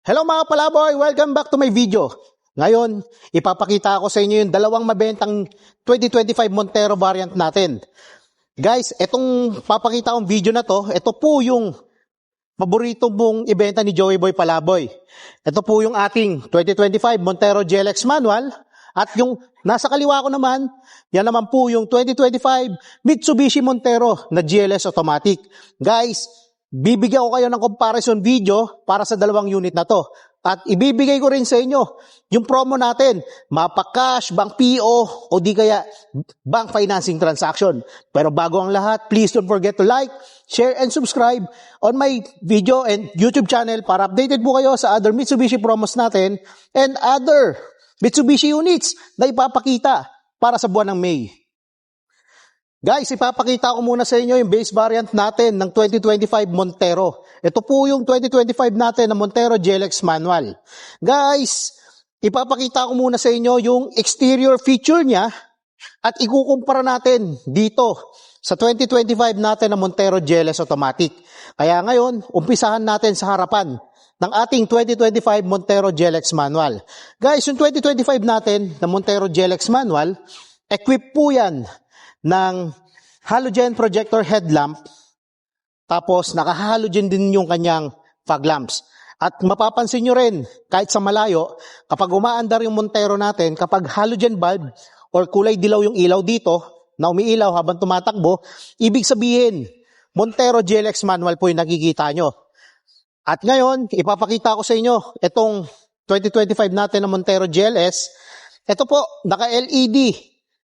Hello mga palaboy! Welcome back to my video. Ngayon, ipapakita ko sa inyo yung dalawang mabentang 2025 Montero variant natin. Guys, itong papakita kong video na to, ito po yung paborito mong ibenta ni Joey Boy Palaboy. Ito po yung ating 2025 Montero GLX manual. At yung nasa kaliwa ko naman, yan naman po yung 2025 Mitsubishi Montero na GLS automatic. Guys, bibigyan ko kayo ng comparison video para sa dalawang unit na to. At ibibigay ko rin sa inyo yung promo natin, mapa-cash, bank PO, o di kaya bank financing transaction. Pero bago ang lahat, please don't forget to like, share, and subscribe on my video and YouTube channel para updated po kayo sa other Mitsubishi promos natin and other Mitsubishi units na ipapakita para sa buwan ng May. Guys, ipapakita ko muna sa inyo yung base variant natin ng 2025 Montero. Ito po yung 2025 natin na Montero GLX manual. Guys, ipapakita ko muna sa inyo yung exterior feature niya at ikukumpara natin dito sa 2025 natin na Montero GLS automatic. Kaya ngayon, umpisahan natin sa harapan ng ating 2025 Montero GLX manual. Guys, yung 2025 natin na Montero GLX manual, equipped po yan ng halogen projector headlamp, tapos naka-halogen din yung kanyang fog lamps. At mapapansin nyo rin, kahit sa malayo, kapag umaandar yung Montero natin, kapag halogen bulb or kulay dilaw yung ilaw dito, na umiilaw habang tumatakbo, ibig sabihin, Montero GLX manual po yung nakikita nyo. At ngayon, ipapakita ko sa inyo, itong 2025 natin na Montero GLS, ito po, naka-LED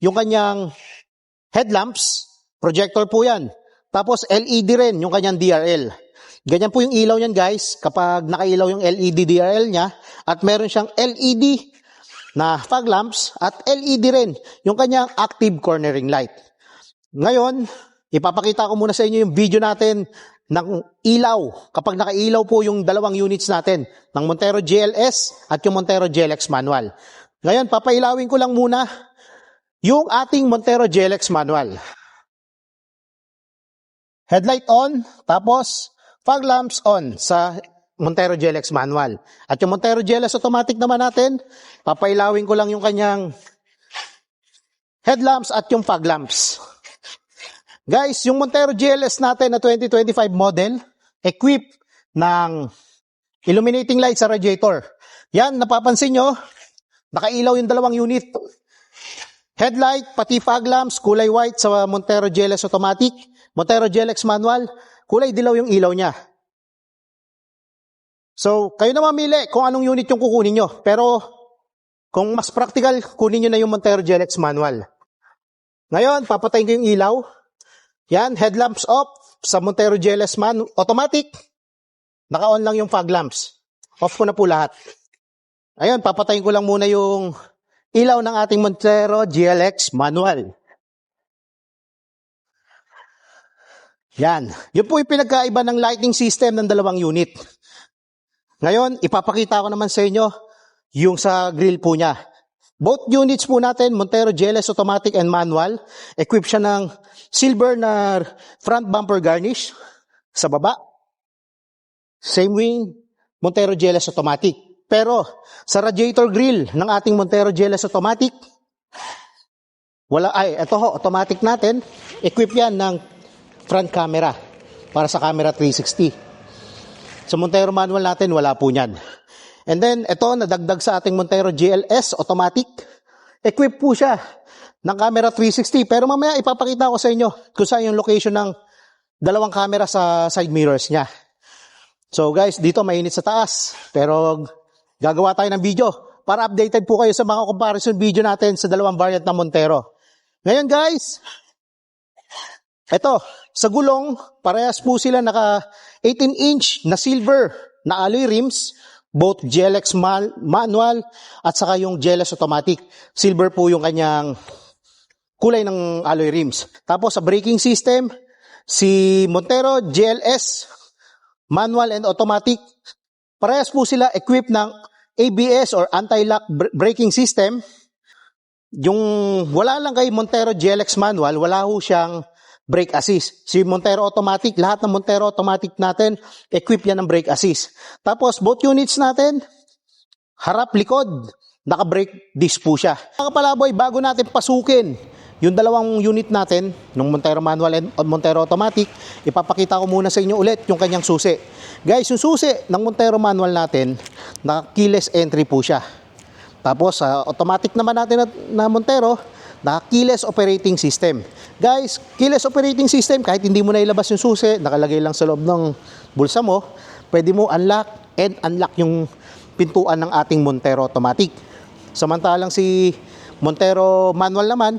yung kanyang headlamps, projector po yan. Tapos LED rin yung kanyang DRL. Ganyan po yung ilaw niyan guys, kapag nakailaw yung LED DRL niya, at meron siyang LED na fog lamps, at LED rin yung kanyang active cornering light. Ngayon, ipapakita ko muna sa inyo yung video natin ng ilaw, kapag nakailaw po yung dalawang units natin, ng Montero GLS at yung Montero GLX manual. Ngayon, papailawin ko lang muna yung ating Montero GLX manual. Headlight on, tapos fog lamps on sa Montero GLX manual. At yung Montero GLS automatic naman natin, papailawin ko lang yung kanyang headlamps at yung fog lamps. Guys, yung Montero GLS natin na 2025 model, equipped ng illuminating light sa radiator. Yan, napapansin nyo, nakailaw yung dalawang unit. Headlight, pati fog lamps, kulay white sa Montero GLS automatic. Montero GLX manual, kulay dilaw yung ilaw niya. So, kayo na mamili kung anong unit yung kukunin nyo. Pero, kung mas practical, kunin nyo na yung Montero GLX manual. Ngayon, papatayin ko yung ilaw. Yan, headlamps off sa Montero GLS automatic. Naka-on lang yung fog lamps. Off ko na po lahat. Ayun, papatayin ko lang muna yung ilaw ng ating Montero GLX manual. Yan. Yun po yung pinagkaiba ng lighting system ng dalawang unit. Ngayon, ipapakita ko naman sa inyo yung sa grill po niya. Both units po natin, Montero GLS automatic and manual, equipped siya ng silver na front bumper garnish sa baba. Same wing, Montero GLS automatic. Pero sa radiator grill ng ating Montero GLS automatic, ito automatic natin, equip yan ng front camera para sa camera 360. Sa Montero manual natin, wala po yan. And then, ito, nadagdag sa ating Montero GLS automatic, equip po siya ng camera 360. Pero mamaya ipapakita ko sa inyo kung saan yung location ng dalawang camera sa side mirrors niya. So guys, dito mainit sa taas. Pero gagawa tayo ng video para updated po kayo sa mga comparison video natin sa dalawang variant ng Montero. Ngayon guys, ito, sa gulong, parehas po sila naka 18-inch na silver na alloy rims, both GLX manual at saka yung GLS automatic. Silver po yung kanyang kulay ng alloy rims. Tapos sa braking system, si Montero GLS manual and automatic, parehas po sila equipped ng ABS or anti-lock braking system. Yung wala lang kay Montero GLX manual, wala ho siyang brake assist. Si Montero Automatic, lahat ng Montero Automatic natin, equip yan ng brake assist. Tapos, both units natin, harap, likod, naka-brake disc po siya. Mga kapalaboy, bago natin pasukin yung dalawang unit natin, ng Montero Manual and Montero Automatic, ipapakita ko muna sa inyo ulit yung kanyang susi. Guys, yung susi ng Montero Manual natin, naka-keyless entry po siya. Tapos, sa automatic naman natin na Montero, naka-keyless operating system. Guys, keyless operating system, kahit hindi mo na ilabas yung susi, nakalagay lang sa loob ng bulsa mo, pwede mo unlock and unlock yung pintuan ng ating Montero Automatic. Samantalang si Montero Manual naman,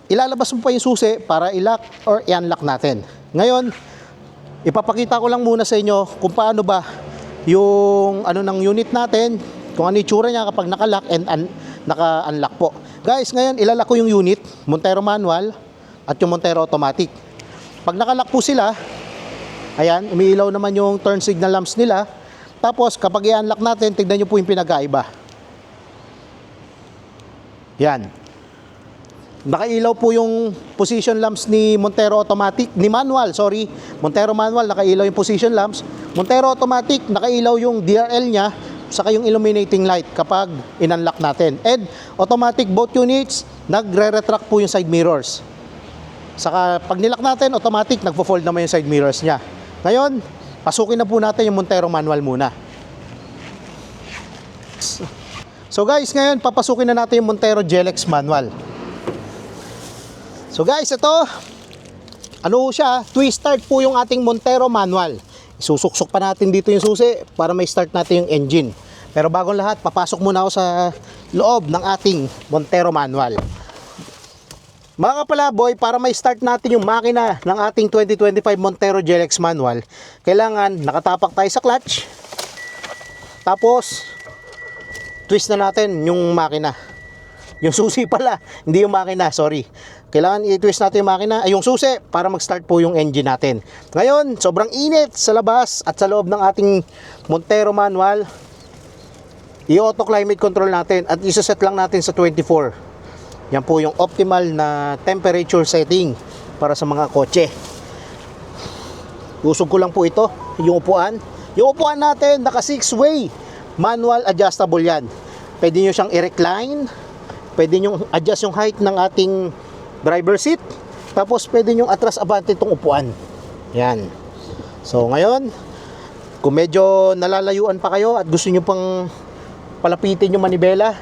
ilalabas mo pa yung susi para i-lock or i-unlock natin. Ngayon, ipapakita ko lang muna sa inyo kung paano ba yung ano ng unit natin, kung ano yung tsura niya kapag naka-lock and naka-unlock po. Guys, ngayon ilalak ko yung unit, Montero Manual at yung Montero Automatic. Pag naka-lock po sila, ayan, umiilaw naman yung turn signal lamps nila. Tapos kapag i-unlock natin, tignan nyo po yung pinagkaiba. Yan. Nakailaw po yung position lamps ni Montero Automatic, ni Manual, sorry. Montero Manual, nakailaw yung position lamps. Montero Automatic, nakailaw yung DRL niya, saka yung illuminating light kapag in-unlock natin. And automatic both units, nagre-retract po yung side mirrors. Saka pag nilock natin, automatic, nagpo-fold naman yung side mirrors niya. Ngayon, pasukin na po natin yung Montero Manual muna. So guys, ngayon, papasukin na natin yung Montero GLX Manual. So guys, ito, ano siya, twist start po yung ating Montero Manual. Isusuksok pa natin dito yung susi para may start natin yung engine. Pero bagong lahat, papasok muna ako sa loob ng ating Montero Manual. Mga kapalaboy, para may start natin yung makina ng ating 2025 Montero GLX Manual, kailangan nakatapak tayo sa clutch. Tapos, twist na natin yung makina. Yung susi pala, hindi yung makina, sorry. Kailangan i-twist natin yung makina, ay yung susi, para mag-start po yung engine natin. Ngayon, sobrang init sa labas at sa loob ng ating Montero Manual. I-auto climate control natin at isa-set lang natin sa 24. Yan po yung optimal na temperature setting para sa mga kotse. Usog ko lang po ito, yung upuan. Yung upuan natin, naka 6-way, manual adjustable yan. Pwede nyo siyang i-recline, pwede nyo adjust yung height ng ating driver seat, tapos pwede nyo atras-abante itong upuan. Yan. So ngayon, kung medyo nalalayuan pa kayo at gusto nyo pang palapitin yung manibela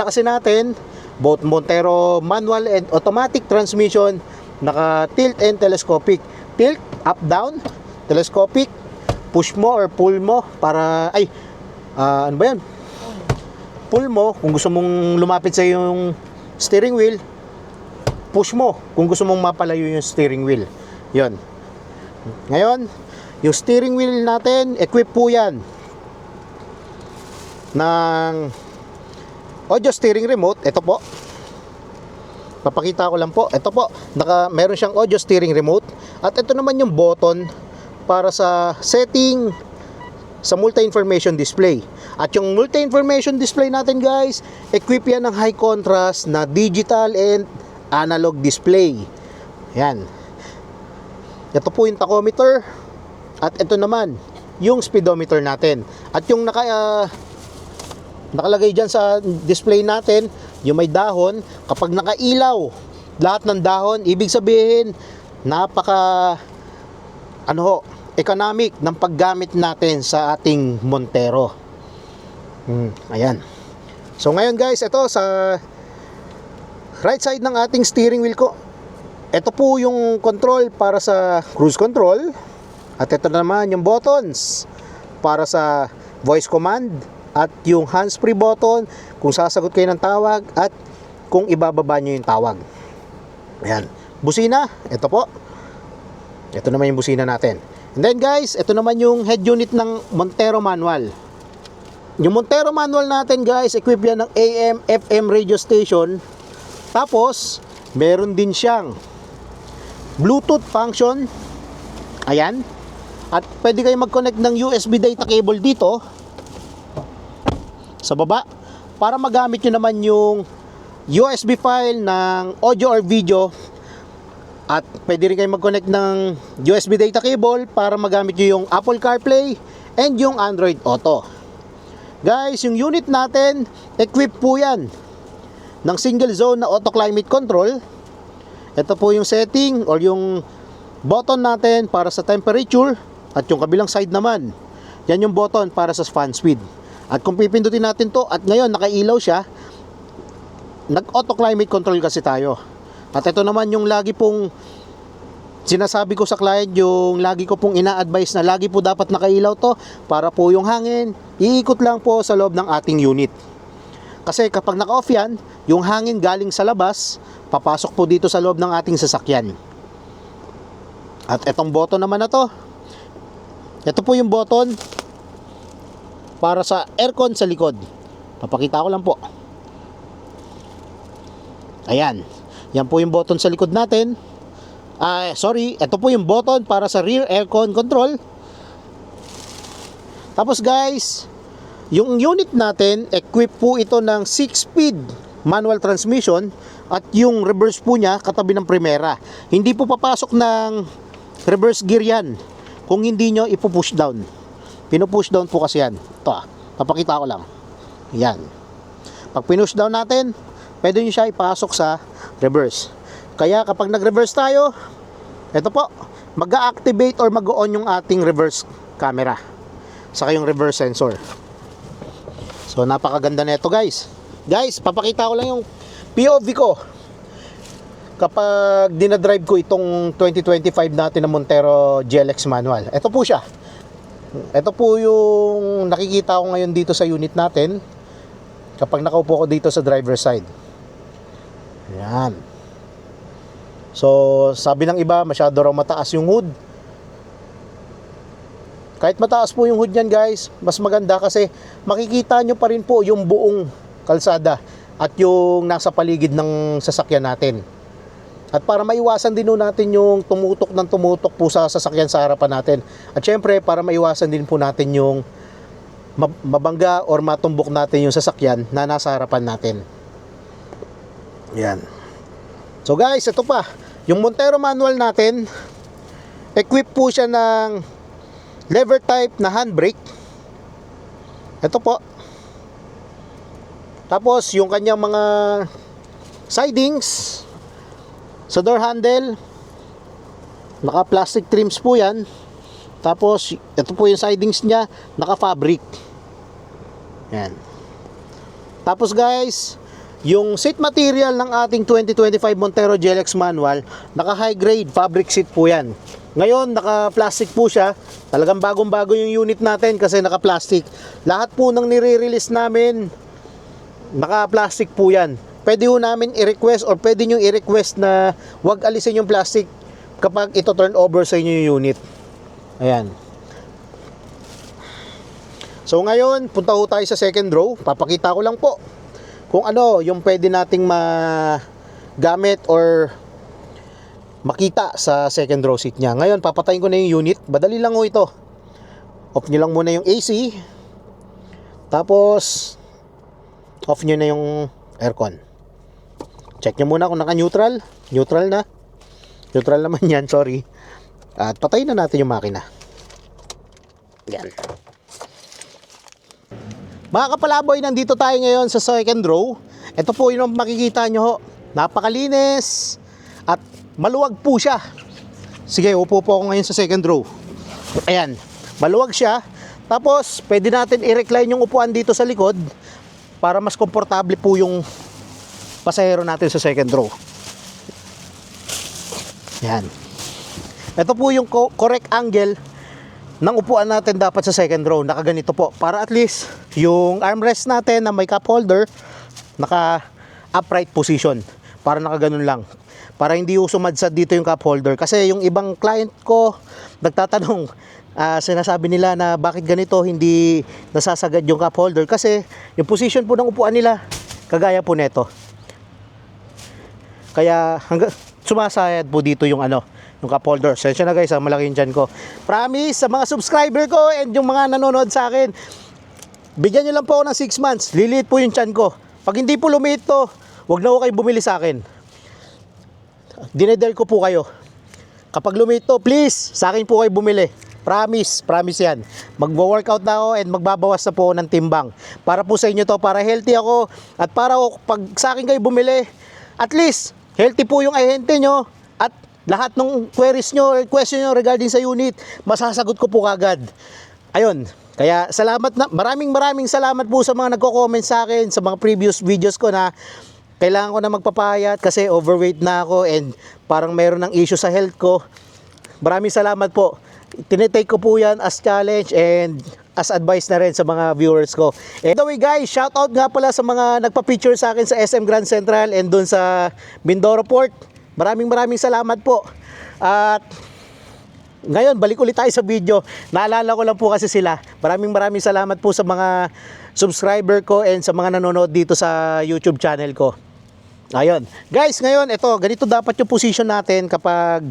kasi natin, both Montero Manual and Automatic transmission, naka tilt and telescopic. Tilt, up, down, telescopic, push mo or pull mo para, ano ba yan? Pull mo kung gusto mong lumapit sa yung steering wheel, push mo kung gusto mong mapalayo yung steering wheel. Yon. Ngayon, yung steering wheel natin, equip po yan ng audio steering remote. Ito po, papakita ko lang po. Ito po, meron siyang audio steering remote. At ito naman yung button para sa setting sa multi-information display. At yung multi-information display natin guys, equip yan ng high contrast na digital and analog display. Yan. Ito po yung tachometer. At ito naman, yung speedometer natin. At yung nakalagay dyan sa display natin, yung may dahon, kapag nakailaw lahat ng dahon, ibig sabihin, economic ng paggamit natin sa ating Montero. Ayan. So ngayon guys, ito sa right side ng ating steering wheel ko, ito po yung control para sa cruise control. At ito naman yung buttons para sa voice command at yung hands-free button kung sasagot kayo ng tawag at kung ibababa nyo yung tawag. Ayan. Busina, ito po. Ito naman yung busina natin. And then guys, ito naman yung head unit ng Montero Manual. Yung Montero Manual natin guys, equip yan ng AM, FM radio station. Tapos, meron din siyang Bluetooth function. Ayan. At pwede kayo mag-connect ng USB data cable dito sa baba para magamit nyo naman yung USB file ng audio or video At pwede rin kayo mag-connect ng USB data cable para magamit nyo yung Apple CarPlay and yung Android Auto. Guys, yung unit natin, equipped po yan ng single zone na auto climate control. Ito po yung setting or yung button natin para sa temperature, at yung kabilang side naman, yan yung button para sa fan speed. At kung pipindutin natin to, at ngayon nakailaw siya, nag-auto climate control kasi tayo. At ito naman yung lagi pong sinasabi ko sa client, yung lagi ko pong ina-advise na lagi po dapat nakailaw to para po yung hangin iikot lang po sa loob ng ating unit. Kasi kapag naka-off yan, yung hangin galing sa labas papasok po dito sa loob ng ating sasakyan. At etong button naman na to, ito po yung button para sa aircon sa likod. Papakita ko lang po. Ayan, yan po yung button sa likod natin. Ito po yung button para sa rear aircon control. Tapos guys, yung unit natin, equipped po ito ng 6-speed manual transmission. At yung reverse po niya, katabi ng Primera. Hindi po papasok ng reverse gear yan kung hindi nyo ipupush down. Pinupush down po kasi yan. Ito papakita ko lang. Yan. Pag pinush down natin, pwede nyo siya ipasok sa reverse. Kaya kapag nag-reverse tayo, ito po, mag-activate or mag-on yung ating reverse camera. Saka yung reverse sensor. So napakaganda na ito guys. Guys, papakita ko lang yung POV ko kapag dinadrive ko itong 2025 natin na Montero GLX manual. Ito po siya. Ito po yung nakikita ko ngayon dito sa unit natin kapag nakaupo ko dito sa driver side. Ayan. So sabi ng iba, masyado raw mataas yung hood. Kahit mataas po yung hood yan guys, mas maganda kasi makikita nyo pa rin po yung buong kalsada at yung nasa paligid ng sasakyan natin. At para maiwasan din natin yung tumutok ng tumutok po sa sasakyan sa harapan natin. At syempre para maiwasan din po natin yung mabangga or matumbok natin yung sasakyan na nasa harapan natin. Yan. So guys, ito pa. Yung Montero manual natin, equipped po siya ng lever type na handbrake. Ito po. Tapos yung kanyang mga sidings sa door handle, naka plastic trims po yan. Tapos ito po yung sidings niya, naka fabric. Yan. Tapos guys, yung seat material ng ating 2025 Montero GLX manual, naka high grade fabric seat po yan. Ngayon naka plastic po siya. Talagang bagong bago yung unit natin kasi naka plastic. Lahat po ng nire-release namin naka plastic po yan. Pwede ho namin i-request or pwede nyo i-request na wag alisin yung plastic kapag ito turn over sa inyo yung unit. Ayan. So ngayon, punta ho tayo sa second row. Papakita ko lang po kung ano yung pwede nating magamit or makita sa second row seat niya. Ngayon, papatayin ko na yung unit. Madali lang ho ito. Off nyo lang muna yung AC. Tapos off nyo na yung aircon. Check nyo muna kung naka-neutral. Neutral na. Neutral naman yan, sorry. At patayin na natin yung makina. Yan. Mga kapalaboy, nandito tayo ngayon sa second row. Ito po yung makikita nyo ho. Napakalinis. At maluwag po siya. Sige, upo po ako ngayon sa second row. Ayan. Maluwag siya. Tapos, pwede natin i-recline yung upuan dito sa likod para mas komportable po yung pasahero natin sa second row. Yan. Ito po yung correct angle ng upuan natin dapat sa second row. Nakaganito po. Para at least yung armrest natin na may cup holder, naka upright position. Para nakaganon lang. Para hindi sumadsad dito yung cup holder. Kasi yung ibang client ko nagtatanong, sinasabi nila na bakit ganito hindi nasasagad yung cup holder. Kasi yung position po ng upuan nila, kagaya po neto. Kaya sumasayad po dito yung yung cup holder. Sensya na guys, malaki yung tiyan ko. Promise sa mga subscriber ko and yung mga nanonood sa akin, bigyan nyo lang po ako ng 6 months. Liliit po yung tiyan ko. Pag hindi po lumiit to, wag na po kayo bumili sa akin. dinedel ko po kayo. Kapag lumito, please, sa akin po kayo bumili. Promise, promise yan. Magwo-workout na ako and magbabawas na po ako ng timbang. Para po sa inyo to, para healthy ako. At para pag sa akin kayo bumili, at least, healthy po yung ahente nyo. At lahat ng queries nyo, question nyo regarding sa unit, masasagot ko po kagad. Ayun, kaya salamat na, maraming salamat po sa mga nagko-comment sa akin sa mga previous videos ko na kailangan ko na magpapayat kasi overweight na ako and parang meron ng issue sa health ko. Maraming salamat po. Tinitake ko po yan as challenge and as advice na rin sa mga viewers ko. And anyway guys, shout out nga pala sa mga nagpa-picture sa akin sa SM Grand Central and dun sa Mindoro Port. Maraming salamat po. At ngayon, balik ulit tayo sa video. Naalala ko lang po kasi sila. Maraming salamat po sa mga subscriber ko and sa mga nanonood dito sa YouTube channel ko. Ayun. Guys, ngayon, ito, ganito dapat yung position natin kapag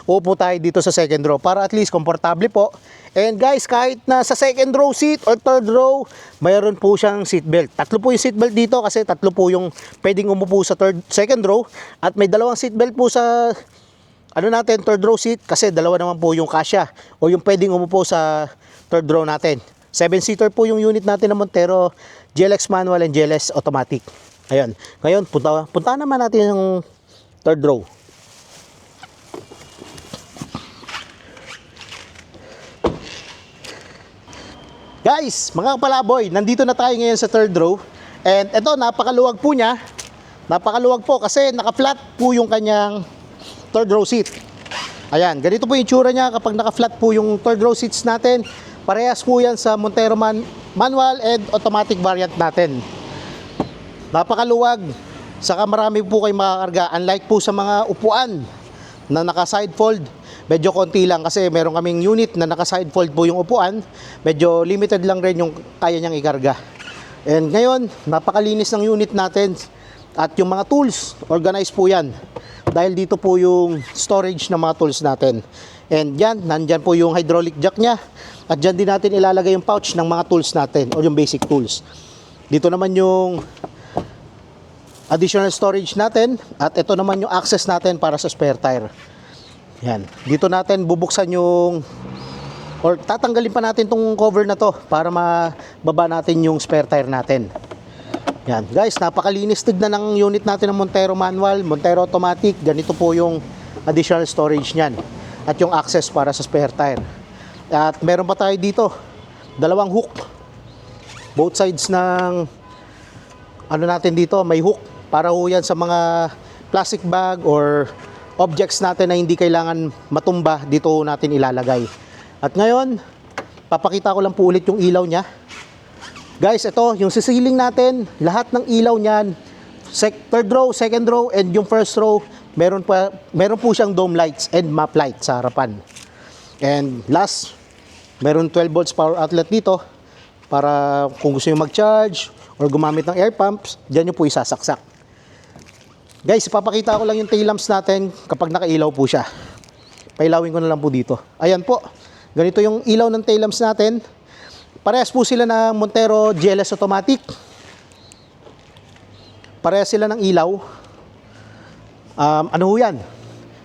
upo tayo dito sa second row para at least komportable po. And guys, kahit na sa second row seat or third row, mayroon po siyang seatbelt. Tatlo po yung seatbelt dito kasi tatlo po yung pwedeng umupo sa second row at may dalawang seatbelt po sa third row seat kasi dalawa naman po yung kasya o yung pwedeng umupo sa third row natin. 7-seater po yung unit natin ng Montero GLX manual and GLS automatic. Ayun. Ngayon, punta naman natin yung third row. Guys, mga kapalaboy, nandito na tayo ngayon sa third row. And ito, napakaluwag po niya. Napakaluwag po kasi naka-flat po yung kanyang third row seat. Ayan, ganito po yung tsura niya kapag naka-flat po yung third row seats natin. Parehas po yan sa Montero manual and automatic variant natin. Napakaluwag. Saka marami po kayo makakarga. Unlike po sa mga upuan na naka-side fold, medyo konti lang kasi meron kaming unit na naka-side fold po yung upuan. Medyo limited lang rin yung kaya niyang ikarga. And ngayon, napakalinis ng unit natin. At yung mga tools, organized po yan. Dahil dito po yung storage ng mga tools natin. And yan, nandyan po yung hydraulic jack niya. At dyan din natin ilalagay yung pouch ng mga tools natin o yung basic tools. Dito naman yung additional storage natin. At ito naman yung access natin para sa spare tire. Yan. Dito natin bubuksan yung or tatanggalin pa natin tong cover na to para mababa natin yung spare tire natin. Yan. Guys, napakalinis tignan ng unit natin ng Montero manual, Montero automatic. Ganito po yung additional storage niyan. At yung access para sa spare tire. At meron pa tayo dito, dalawang hook. Both sides ng natin dito, may hook para ho yan sa mga plastic bag or objects natin na hindi kailangan matumba, dito natin ilalagay. At ngayon, papakita ko lang po ulit yung ilaw niya. Guys, ito, yung sisiling natin, lahat ng ilaw niyan, third row, second row, and yung first row, meron po siyang dome lights and map light sa harapan. And last, meron 12 volts power outlet dito para kung gusto nyo mag-charge or gumamit ng air pumps, dyan nyo po isasaksak. Guys, ipapakita ko lang yung tail lamps natin kapag nakailaw po siya. Pailawin ko na lang po dito. Ayan po, ganito yung ilaw ng tail lamps natin. Parehas po sila ng Montero GLS automatic. Parehas sila ng ilaw. Ano ho yan?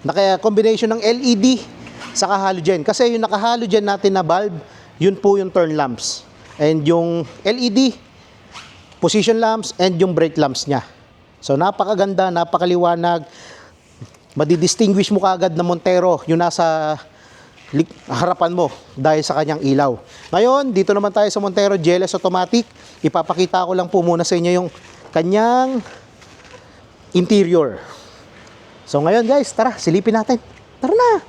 Naka-combination ng LED saka halogen. Kasi yung naka-halogen natin na bulb, yun po yung turn lamps. And yung LED, position lamps, and yung brake lamps niya. So napakaganda, napakaliwanag. Madidistinguish mo kaagad na Montero yung nasa harapan mo dahil sa kanyang ilaw. Ngayon, dito naman tayo sa Montero GLS automatic. Ipapakita ko lang po muna sa inyo yung kanyang interior. So ngayon guys, tara, silipin natin. Tara na!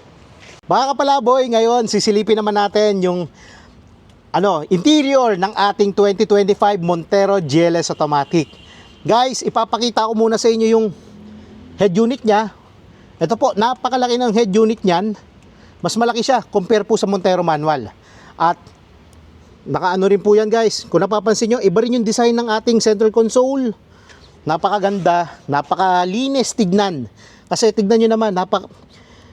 Mga kapalaboy, ngayon sisilipin naman natin yung interior ng ating 2025 Montero GLS automatic. Guys, ipapakita ko muna sa inyo yung head unit niya. Ito po, napakalaki ng head unit niyan. Mas malaki siya compare po sa Montero manual. At nakaano rin po yan guys. Kung napapansin nyo, iba rin yung design ng ating center console. Napakaganda, napakalinis tignan. Kasi tignan nyo naman,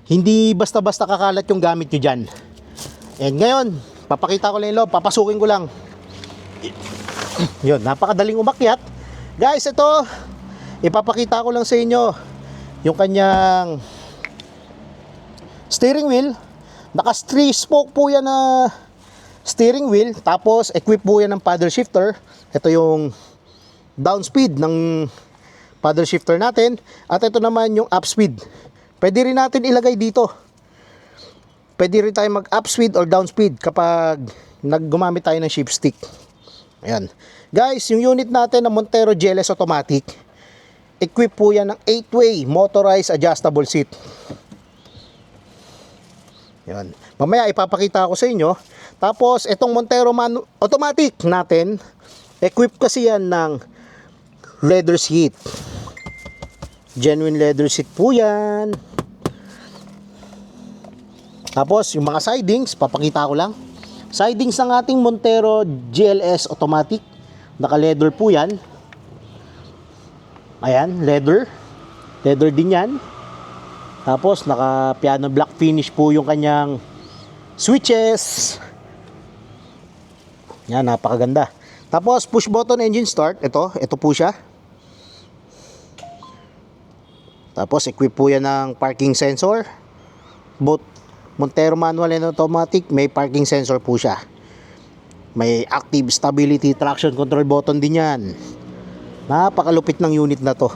hindi basta-basta kakalat yung gamit nyo dyan. And ngayon, papakita ko lang yung loob, papasukin ko lang. Yun, napakadaling umakyat. Guys, ito, ipapakita ko lang sa inyo yung kanyang steering wheel. Naka 3 spoke po yan na steering wheel. Tapos equip po yan ng paddle shifter. Ito yung down speed ng paddle shifter natin. At ito naman yung up speed. Pwede rin natin ilagay dito. Pwede rin tayo mag up speed or down speed kapag gumamit tayo ng shift stick. Ayan. Guys, yung unit natin na Montero GLS automatic, equip po yan ng 8-way motorized adjustable seat. Ayan. Mamaya ipapakita ko sa inyo. Tapos itong Montero automatic natin, equip kasi yan ng leather seat. Genuine leather seat po yan. Tapos yung mga sidings, papakita ko lang. Sidings ng ating Montero GLS automatic, naka leather po yan. Ayan, leather din yan. Tapos naka piano black finish po yung kanyang switches. Yan, napakaganda. Tapos push button engine start, ito po siya. Tapos equip po yan ng parking sensor. Both Montero manual and automatic, may parking sensor po siya. May active stability traction control button din yan. Napakalupit ng unit na to.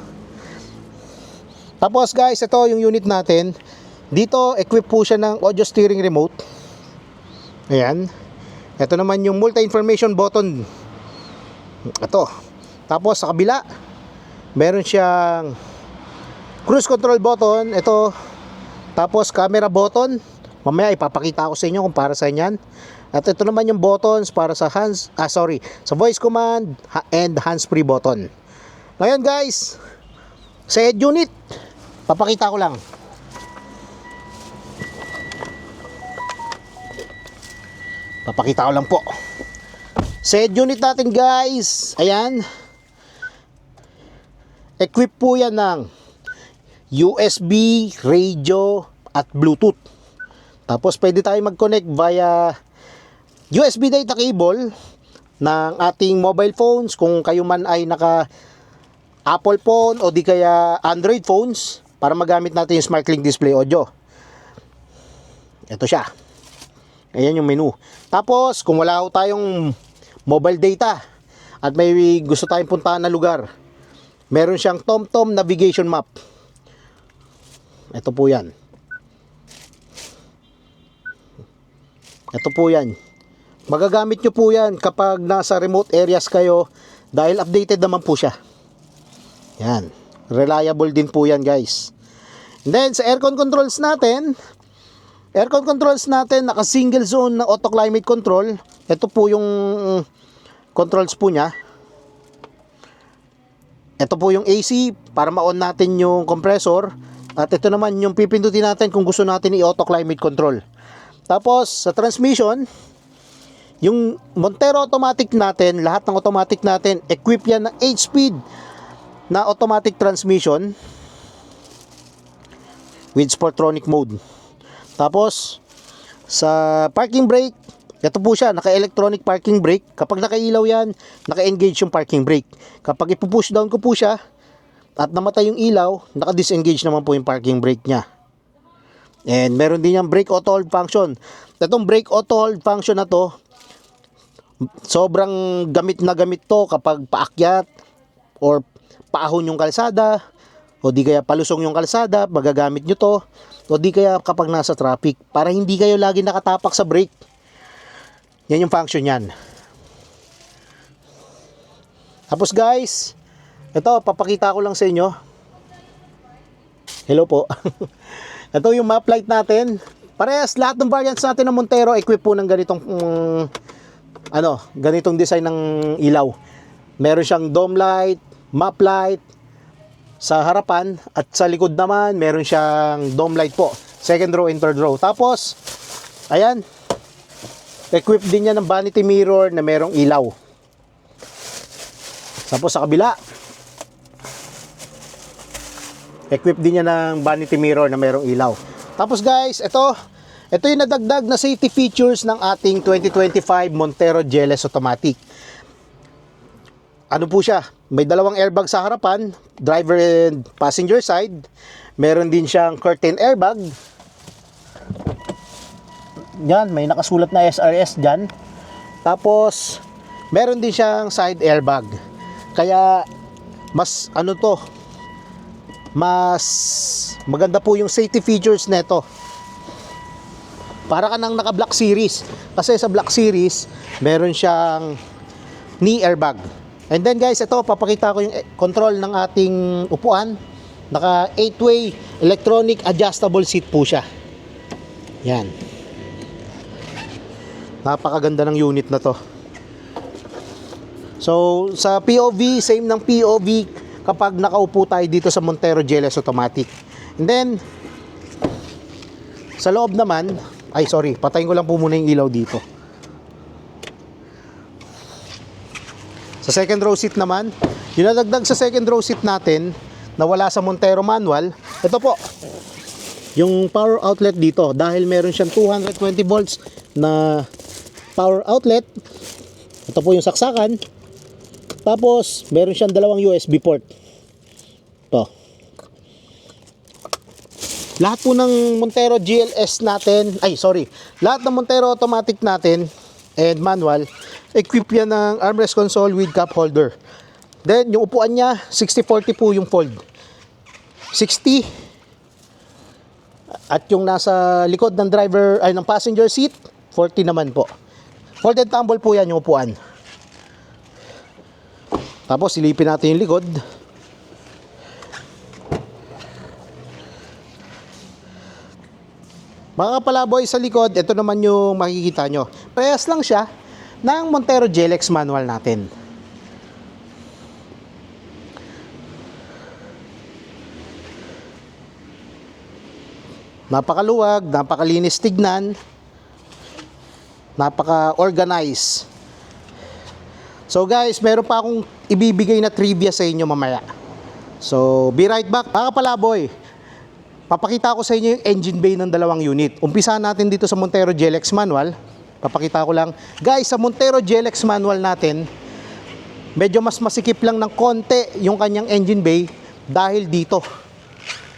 Tapos guys, ito yung unit natin. Dito equip po siya ng audio steering remote. Ayan. Ito naman yung multi-information button. Ito. Tapos sa kabila, meron siyang cruise control button. Ito. Tapos camera button. Mamaya ipapakita ko sa inyo kung para sa inyan. At ito naman yung buttons para sa sa voice command and hands-free button. Ngayon guys, sa head unit, papakita ko lang. Papakita ko lang po. Sa head unit natin guys, ayan. Equip po yan ng USB, radio, at Bluetooth. Tapos pwede tayo mag-connect via USB data cable ng ating mobile phones kung kayo man ay naka Apple phone o di kaya Android phones para magamit natin yung SmartLink display audio. Ito siya. Ayan yung menu. Tapos kung wala tayong mobile data at may gusto tayong puntahan na lugar, meron siyang TomTom navigation map. Ito po yan. Ito po yan. Magagamit nyo po yan kapag nasa remote areas kayo dahil updated naman po siya. Yan. Reliable din po yan guys. And then sa aircon controls natin, naka single zone na auto climate control. Ito po yung controls po niya. Ito po yung AC para ma-on natin yung compressor. At ito naman yung pipindutin natin kung gusto natin i-auto climate control. Tapos sa transmission, yung Montero automatic natin, lahat ng automatic natin, equip yan ng 8-speed na automatic transmission with Sportronic mode. Tapos sa parking brake, ito po siya, naka-electronic parking brake. Kapag nakailaw yan, naka-engage yung parking brake. Kapag ipupush down ko po siya at namatay yung ilaw, naka-disengage naman po yung parking brake nya. And meron din yung brake auto hold function. Itong brake auto hold function na to, sobrang gamit na gamit to kapag paakyat or paahon yung kalsada o di kaya palusong yung kalsada, magagamit nyo to. O di kaya kapag nasa traffic, para hindi kayo lagi nakatapak sa brake. Yan yung function yan. Tapos guys, ito papakita ko lang sa inyo. Hello po. Ito yung map light natin. Parehas lahat ng variants natin ng Montero equip po ng ganitong ganitong design ng ilaw. Meron siyang dome light, map light sa harapan at sa likod naman meron siyang dome light po. Second row and third row. Tapos ayan, equip din niya ng vanity mirror na merong ilaw. Tapos sa kabila, equip din niya ng vanity mirror na merong ilaw. Tapos guys, ito yung nadagdag na safety features ng ating 2025 Montero GLS Automatic. ano po siya, may dalawang airbag sa harapan, driver and passenger side. Meron din siyang curtain airbag. Yan, may nakasulat na SRS dyan. Tapos, meron din siyang side airbag. Kaya, mas ano to, mas maganda po yung safety features nito. Para ka nang naka Black Series. Kasi sa Black Series, meron siyang knee airbag. And then guys, ito, papakita ko yung control ng ating upuan. Naka 8-way electronic adjustable seat po siya. Yan. Napakaganda ng unit na to. So, sa POV, same ng POV kapag nakaupo tayo dito sa Montero GLS Automatic. And then, sa loob naman, ay sorry, patayin ko lang po muna yung ilaw dito. Sa second row seat naman, yung nadagdag sa second row seat natin, na wala sa Montero manual, ito po, yung power outlet dito, dahil meron siyang 220 volts na power outlet. Ito po yung saksakan. Tapos, meron siyang dalawang USB port. Ito. Lahat po ng Montero GLS natin, lahat ng Montero automatic natin and manual, equip yan ng armrest console with cup holder. Then, yung upuan niya, 60-40 po yung fold. 60. At yung nasa likod ng driver, ay ng passenger seat, 40 naman po. Folded tumble po yan yung upuan. Tapos, silipin natin yung likod. Mga kapalaboy, sa likod, ito naman yung makikita nyo. Parehas lang siya ng Montero GLX manual natin. Napakaluwag, napakalinis tignan, napaka-organized. So guys, meron pa akong ibibigay na trivia sa inyo mamaya. So, be right back. Mga kapalaboy, papakita ko sa inyo yung engine bay ng dalawang unit. Umpisahan natin dito sa Montero GLX manual. Papakita ko lang. Guys, sa Montero GLX manual natin, medyo mas masikip lang ng konti yung kanyang engine bay dahil dito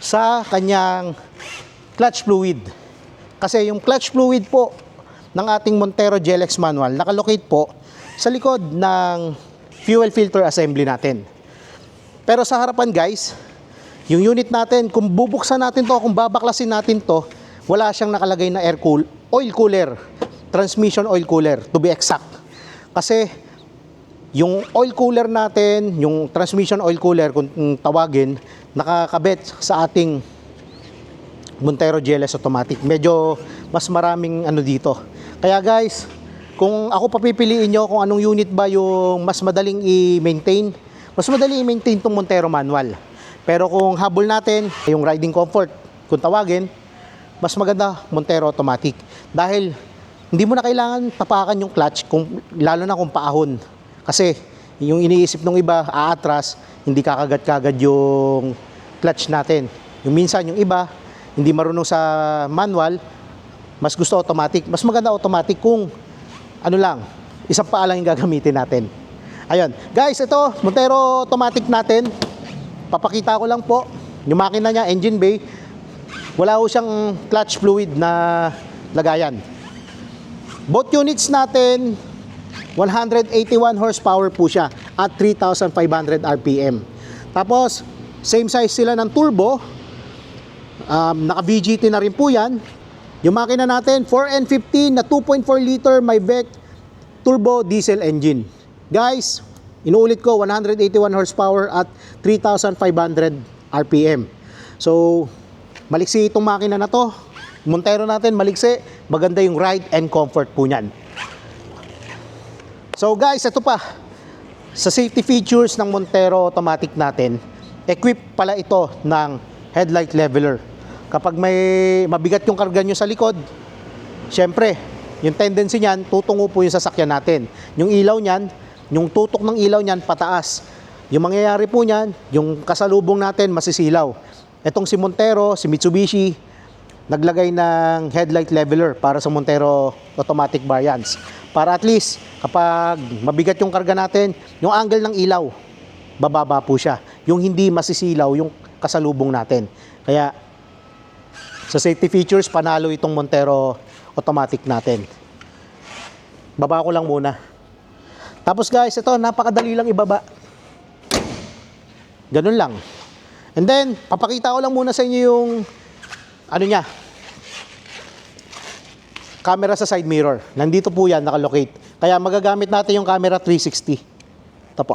sa kanyang clutch fluid. Kasi yung clutch fluid po ng ating Montero GLX manual nakalocate po sa likod ng fuel filter assembly natin. Pero sa harapan guys, yung unit natin, kung bubuksan natin to, kung babaklasin natin to, wala siyang nakalagay na oil cooler, transmission oil cooler to be exact. Kasi yung oil cooler natin, yung transmission oil cooler kung tawagin, nakakabit sa ating Montero GLS Automatic. Medyo mas maraming ano dito. Kaya guys, kung ako papipiliin nyo kung anong unit ba yung mas madaling i-maintain, mas madaling i-maintain itong Montero manual. Pero kung habol natin, yung riding comfort, kung tawagin, mas maganda Montero Automatic. Dahil hindi mo na kailangan tapakan yung clutch, lalo na kung paahon. Kasi yung iniisip ng iba, aatras, hindi kakagat-kagad yung clutch natin. Yung minsan, yung iba, hindi marunong sa manual, mas gusto automatic. Mas maganda automatic kung ano lang, isang paa lang yung gagamitin natin. Ayun. Guys, ito, Montero automatic natin. Papakita ko lang po, yung makina niya, engine bay, wala ho siyang clutch fluid na lagayan. Both units natin, 181 horsepower po siya at 3,500 RPM. Tapos, same size sila ng turbo. Naka VGT na rin po yan. Yung makina natin, 4N15 na 2.4 liter Myvec turbo diesel engine. Guys, inuulit ko, 181 horsepower at 3,500 RPM. So, maliksi itong makina na to. Montero natin, maliksi. Maganda yung ride and comfort po niyan. So guys, ito pa. Sa safety features ng Montero automatic natin, equip pala ito ng headlight leveler. Kapag may mabigat yung karga nyo sa likod, syempre, yung tendency niyan, tutungo po yung sasakyan natin. Yung ilaw niyan, yung tutok ng ilaw niyan, pataas. Yung mangyayari po niyan, yung kasalubong natin, masisilaw. Etong si Montero, si Mitsubishi, naglagay ng headlight leveler para sa Montero automatic variants. para at least kapag mabigat yung karga natin, yung angle ng ilaw, bababa po siya. Yung hindi masisilaw yung kasalubong natin. Kaya sa safety features, panalo itong Montero automatic natin. Baba ko lang muna. Tapos guys, ito napakadali lang ibaba. Ganun lang. And then, papakita ko lang muna sa inyo yung ano niya, camera sa side mirror. Nandito po yan, nakalocate. Kaya magagamit natin yung camera 360. Ito po.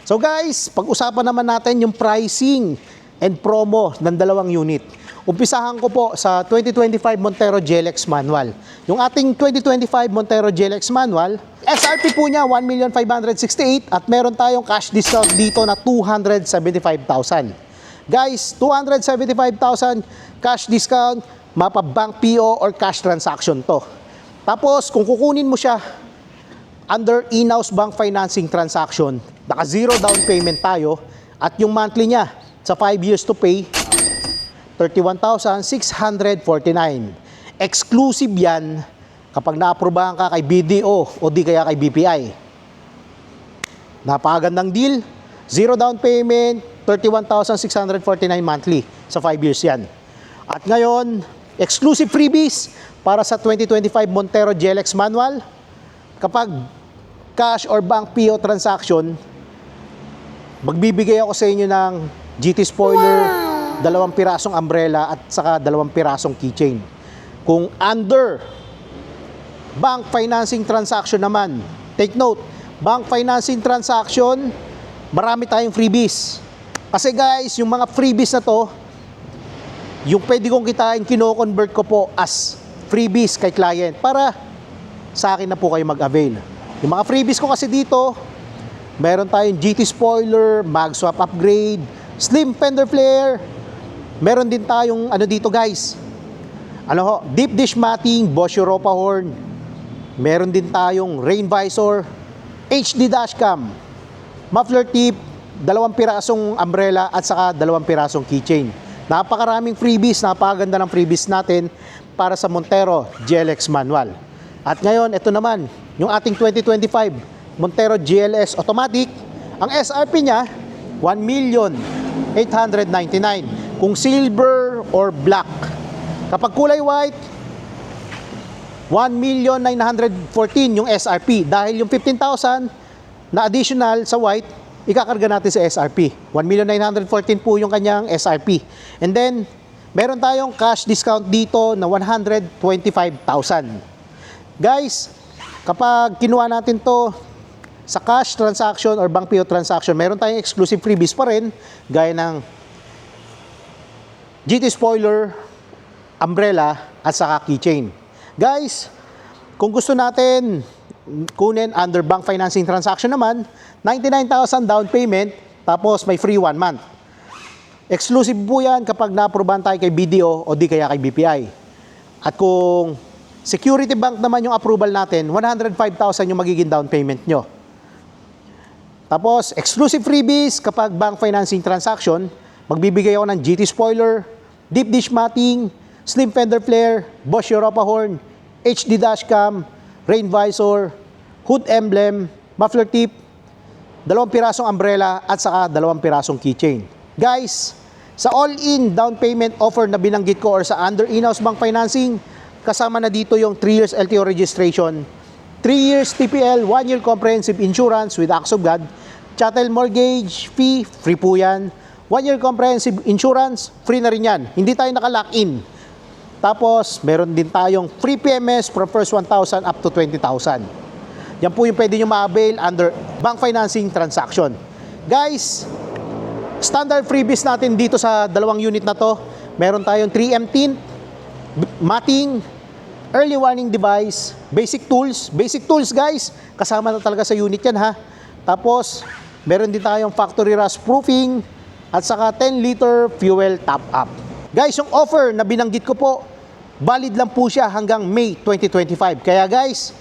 So guys, pag-usapan naman natin yung pricing and promo ng dalawang unit. Umpisahan ko po sa 2025 Montero GLX manual. Yung ating 2025 Montero GLX manual, SRP po niya 1,568,000 at meron tayong cash discount dito na 275,000. Guys, 275,000 cash discount, mapa bank PO or cash transaction to. Tapos kung kukunin mo siya under in-house bank financing transaction, naka zero down payment tayo at yung monthly niya sa 5 years to pay 31,649. Exclusive yan kapag na-aprobahan ka kay BDO o di kaya kay BPI. Napakagandang deal. Zero down payment, 31,649 monthly sa 5 years yan. At ngayon, exclusive freebies para sa 2025 Montero GLX manual. Kapag cash or bank PO transaction, magbibigay ako sa inyo ng GT spoiler, 2 pirasong umbrella at saka 2 pirasong keychain. Kung under bank financing transaction naman, take note, bank financing transaction, marami tayong freebies. Kasi guys, yung mga freebies na to, yung pwede kong kitain, kino-convert ko po as freebies kay client para sa akin na po kayo mag-avail. Yung mga freebies ko kasi dito, meron tayong GT spoiler, mag swap upgrade, slim fender flare. Meron din tayong ano dito guys, deep dish matting, Bosch Europa horn. Meron din tayong rain visor, HD dashcam, muffler tip, 2 pirasong umbrella at saka 2 pirasong keychain. Napakaraming freebies, napakaganda ng freebies natin para sa Montero GLX manual. At ngayon, ito naman, yung ating 2025 Montero GLS automatic, ang SRP niya 1,899,000 kung silver or black. Kapag kulay white, 1,914,000 yung SRP. Dahil yung 15,000 na additional sa white, ikakarga natin sa SRP. 1,914,000 po yung kanyang SRP. And then, meron tayong cash discount dito na 125,000. Guys, kapag kinuha natin to sa cash transaction or bank PO transaction, meron tayong exclusive freebies pa rin, gaya ng GT spoiler, umbrella, at saka keychain. Guys, kung gusto natin kunin under bank financing transaction naman, 99,000 down payment, tapos may free 1 month. Exclusive po yan kapag na-aprobahan tayo kay BDO o di kaya kay BPI. At kung security bank naman yung approval natin, 105,000 yung magiging down payment nyo. Tapos, exclusive freebies kapag bank financing transaction, magbibigay ako ng GT spoiler, deep dish matting, slim fender flare, Bosch Europa horn, HD dashcam, rain visor, hood emblem, muffler tip, 2 pirasong umbrella at saka 2 pirasong keychain. Guys, sa all-in down payment offer na binanggit ko or sa under in-house bank financing, kasama na dito yung 3 years LTO registration, 3 years TPL, 1 year comprehensive insurance with acts of God, chattel mortgage fee, free po yan, 1 year comprehensive insurance, free na rin yan. Hindi tayo naka-lock-in. Tapos, meron din tayong free PMS from first 1,000 up to 20,000. Yan po yung pwede nyo ma-avail under bank financing transaction. Guys, standard freebies natin dito sa dalawang unit na to, meron tayong 3M tint, matting, early warning device, basic tools. Basic tools guys, kasama na talaga sa unit yan ha. Tapos, meron din tayong factory rust proofing, at saka 10-liter fuel top-up. Guys, yung offer na binanggit ko po, valid lang po siya hanggang May 2025. Kaya guys,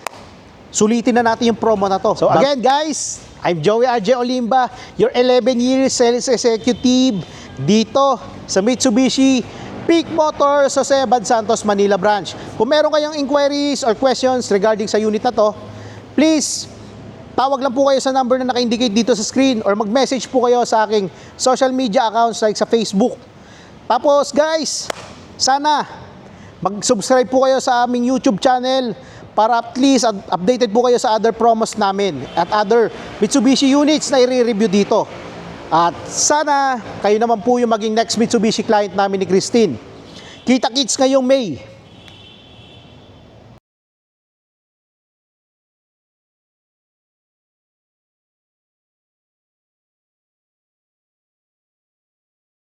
sulitin na natin yung promo na to. So again guys, I'm Joey RJ Olimba, your 11 years sales executive dito sa Mitsubishi Peak Motors, Jose Bad Santos, Manila Branch. Kung meron kayong inquiries or questions regarding sa unit na to, please, tawag lang po kayo sa number na naka-indicate dito sa screen or mag-message po kayo sa aking social media accounts like sa Facebook. Tapos guys, sana mag-subscribe po kayo sa aming YouTube channel para at least updated po kayo sa other promos namin at other Mitsubishi units na i-review dito. At sana kayo naman po yung maging next Mitsubishi client namin ni Christine. Kita-kits ngayong May.